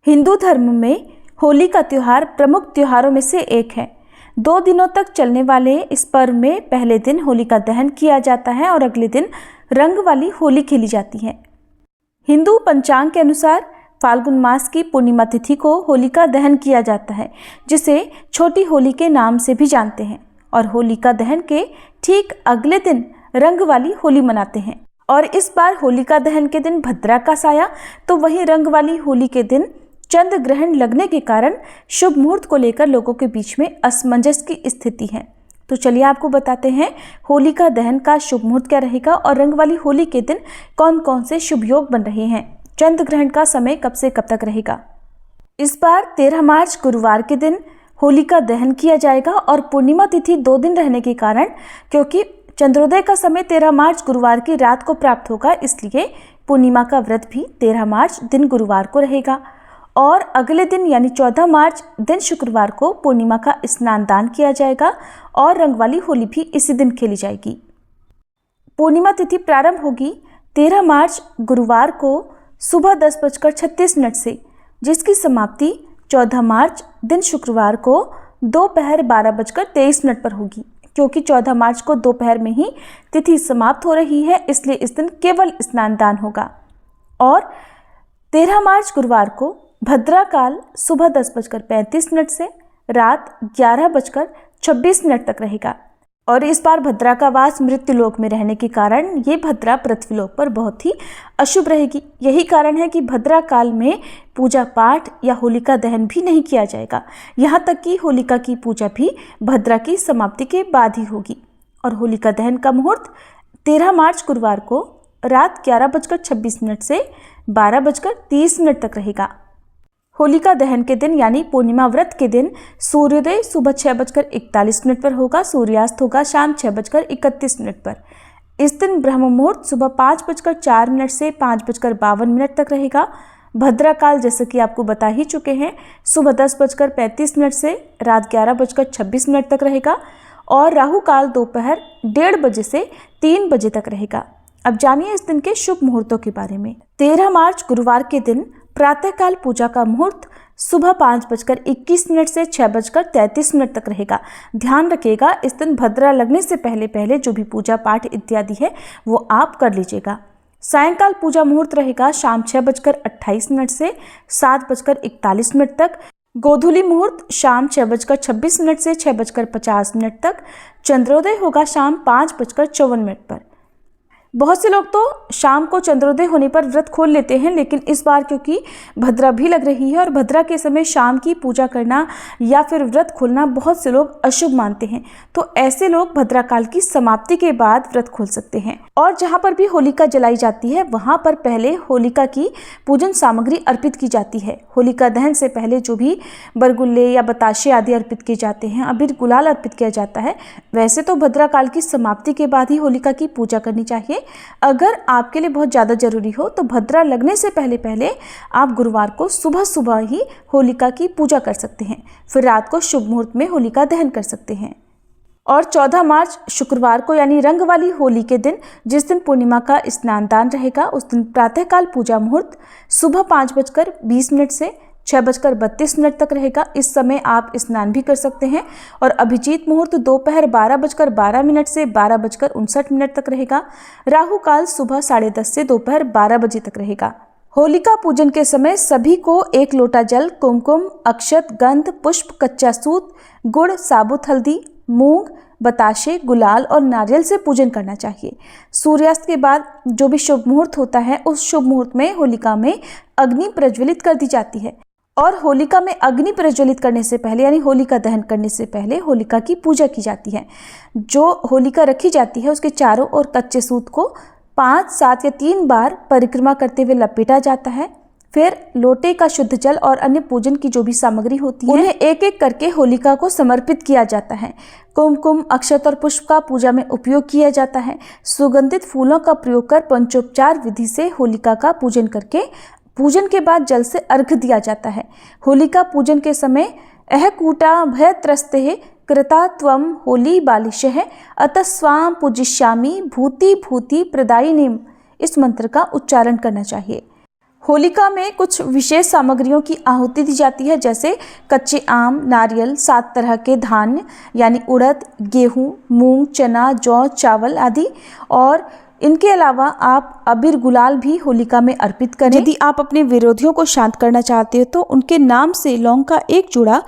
हिंदू धर्म में होली का त्यौहार प्रमुख त्योहारों में से एक है। 2 दिनों तक चलने वाले इस पर्व में पहले दिन होलिका दहन किया जाता है और अगले दिन रंग वाली होली खेली जाती है। हिंदू पंचांग के अनुसार फाल्गुन मास की पूर्णिमा तिथि को होलिका दहन किया जाता है, जिसे छोटी होली के नाम से भी जानते हैं, और होलिका दहन के ठीक अगले दिन रंग वाली होली मनाते हैं। और इस बार होलिका दहन के दिन भद्रा का साया, तो वहीं रंग वाली होली के दिन चंद्र ग्रहण लगने के कारण शुभ मुहूर्त को लेकर लोगों के बीच में असमंजस की स्थिति है। तो चलिए आपको बताते हैं होलिका दहन का शुभ मुहूर्त क्या रहेगा और रंग वाली होली के दिन कौन कौन से शुभ योग बन रहे हैं। चंद्र ग्रहण का समय कब से कब तक रहेगा। इस बार 13 मार्च गुरुवार के दिन होलिका दहन किया जाएगा और पूर्णिमा तिथि 2 दिन रहने के कारण, क्योंकि चंद्रोदय का समय 13 मार्च गुरुवार की रात को प्राप्त होगा, इसलिए पूर्णिमा का व्रत भी 13 मार्च दिन गुरुवार को रहेगा। और अगले दिन यानी 14 मार्च दिन शुक्रवार को पूर्णिमा का स्नान दान किया जाएगा और रंग वाली होली भी इसी दिन खेली जाएगी। पूर्णिमा तिथि प्रारंभ होगी 13 मार्च गुरुवार को सुबह 10:36 से, जिसकी समाप्ति 14 मार्च दिन शुक्रवार को दोपहर 12:23 पर होगी। क्योंकि 14 मार्च को दोपहर में ही तिथि समाप्त हो रही है, इसलिए इस दिन केवल स्नान दान होगा। और 13 मार्च गुरुवार को भद्रा काल सुबह 10:35 से रात 11:26 तक रहेगा। और इस बार भद्रा का वास मृत्युलोक में रहने के कारण ये भद्रा पृथ्वीलोक पर बहुत ही अशुभ रहेगी। यही कारण है कि भद्रा काल में पूजा पाठ या होलिका दहन भी नहीं किया जाएगा। यहाँ तक कि होलिका की पूजा भी भद्रा की समाप्ति के बाद ही होगी। और होलिका दहन का मुहूर्त 13 मार्च गुरुवार को रात 11:26 से 12:30 तक रहेगा। होलिका दहन के दिन यानी पूर्णिमा व्रत के दिन सूर्योदय सुबह 6:41 पर होगा, सूर्यास्त होगा शाम 6:31 पर। इस दिन ब्रह्म मुहूर्त सुबह 5:04 से 5:52 तक रहेगा। भद्रा काल जैसे कि आपको बता ही चुके हैं, सुबह 10:35 से रात 11:26 तक रहेगा। और राहु काल दोपहर 1:30 बजे से 3 बजे तक रहेगा। अब जानिए इस दिन के शुभ मुहूर्तों के बारे में। 13 मार्च गुरुवार के दिन प्रातःकाल पूजा का मुहूर्त सुबह 5:21 से 6:33 तक रहेगा। ध्यान रखिएगा, इस दिन भद्रा लगने से पहले पहले जो भी पूजा पाठ इत्यादि है वो आप कर लीजिएगा। सायंकाल पूजा मुहूर्त रहेगा शाम 6:28 से 7:41 तक। गोधूली मुहूर्त शाम 6:26 से 6:50 तक। चंद्रोदय होगा शाम 5:54 पर। बहुत से लोग तो शाम को चंद्रोदय होने पर व्रत खोल लेते हैं, लेकिन इस बार क्योंकि भद्रा भी लग रही है और भद्रा के समय शाम की पूजा करना या फिर व्रत खोलना बहुत से लोग अशुभ मानते हैं, तो ऐसे लोग भद्रा काल की समाप्ति के बाद व्रत खोल सकते हैं। और जहाँ पर भी होलिका जलाई जाती है वहाँ पर पहले होलिका की पूजन सामग्री अर्पित की जाती है। होलिका दहन से पहले जो भी बरगुल्ले या बताशे आदि अर्पित किए जाते हैं, अबीर गुलाल अर्पित किया जाता है। वैसे तो भद्रा काल की समाप्ति के बाद ही होलिका की पूजा करनी चाहिए। अगर आपके लिए बहुत ज़्यादा जरूरी हो तो भद्रा लगने से पहले पहले आप गुरुवार को सुबह सुबह ही होलिका की पूजा कर सकते हैं, फिर रात को शुभ मुहूर्त में होलिका दहन कर सकते हैं। और 14 मार्च शुक्रवार को यानी रंग वाली होली के दिन, जिस दिन पूर्णिमा का स्नान दान रहेगा, उस दिन प्रातःकाल पूजा मुहूर्त सुबह 5:20 से 6:32 तक रहेगा। इस समय आप स्नान भी कर सकते हैं। और अभिजीत मुहूर्त दोपहर 12:12 से 12:59 तक रहेगा। राहु काल सुबह 10:30 से दोपहर 12 बजे तक रहेगा। होलिका पूजन के समय सभी को 1 लोटा जल, कुमकुम, अक्षत, गंध, पुष्प, कच्चा सूत, गुड़, साबुत हल्दी, मूंग, बताशे, गुलाल और नारियल से पूजन करना चाहिए। सूर्यास्त के बाद जो भी शुभ मुहूर्त होता है, उस शुभ मुहूर्त में होलिका में अग्नि प्रज्वलित कर दी जाती है। और होलिका में अग्नि प्रज्वलित करने से पहले यानी होलिका दहन करने से पहले होलिका की पूजा की जाती है। जो होलिका रखी जाती है उसके चारों ओर कच्चे सूत को 5, 7 या 3 बार परिक्रमा करते हुए लपेटा जाता है। फिर लोटे का शुद्ध जल और अन्य पूजन की जो भी सामग्री होती है उन्हें एक एक करके होलिका को समर्पित किया जाता है। कुमकुम, अक्षत और पुष्प का पूजा में उपयोग किया जाता है। सुगंधित फूलों का प्रयोग कर पंचोपचार विधि से होलिका का पूजन करके पूजन के बाद जल से अर्घ्य दिया जाता है। होलिका पूजन के समय अह कूटा भयत्रस्ते कृता त्वम होली बालिशः अतः स्वाम पूजिष्यामि भूति भूति प्रदायिनीम, इस मंत्र का उच्चारण करना चाहिए। होलिका में कुछ विशेष सामग्रियों की आहुति दी जाती है, जैसे कच्चे आम, नारियल, 7 तरह के धान्य यानी उड़द, गेहूं, मूंग, चना, जौ, चावल आदि। और इनके अलावा आप अबीर गुलाल भी होलिका में अर्पित करें। यदि आप अपने विरोधियों को शांत करना चाहते हो तो उनके नाम से लौंग का एक जूड़ा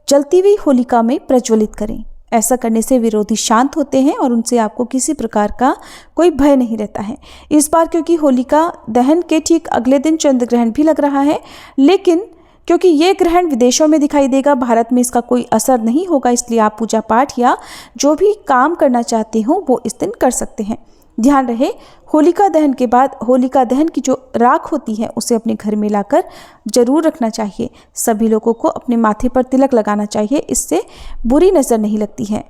जलती हुई होलिका में प्रज्वलित करें। ऐसा करने से विरोधी शांत होते हैं और उनसे आपको किसी प्रकार का कोई भय नहीं रहता है। इस बार क्योंकि होलिका दहन के ठीक अगले दिन चंद्र ग्रहण भी लग रहा है, लेकिन क्योंकि ये ग्रहण विदेशों में दिखाई देगा, भारत में इसका कोई असर नहीं होगा, इसलिए आप पूजा पाठ या जो भी काम करना चाहते हो वो इस दिन कर सकते हैं। ध्यान रहे, होलिका दहन के बाद होलिका दहन की जो राख होती है उसे अपने घर में लाकर जरूर रखना चाहिए। सभी लोगों को अपने माथे पर तिलक लगाना चाहिए, इससे बुरी नज़र नहीं लगती है।